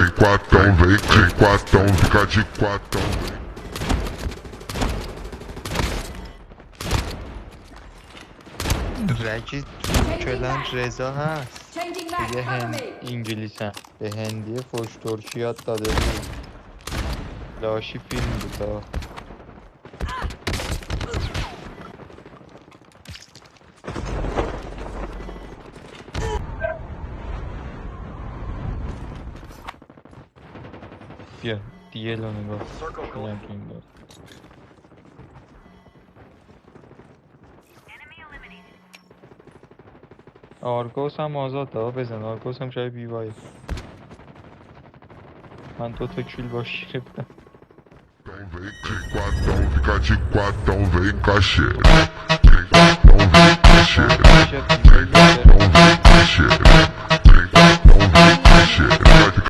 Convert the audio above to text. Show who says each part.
Speaker 1: vem quatão, vem de quatão, fica de quatão.
Speaker 2: رکی کلان رضا هست دیگه انگلیسم به هندی فوش ترکی یاد داده بود لاشی فیلم بودا بیا دیگه رو نگاه بگم تو این دار آرگوس هم آزاد دار بزن آرگوس هم جای بیوایی من 2 کیل باش گرفتم
Speaker 1: Vem de quatão, fica de quatão, vem cachê. Vem quatão, vem cachê. Vem quatão, vem cachê. Vem quatão, vem cachê.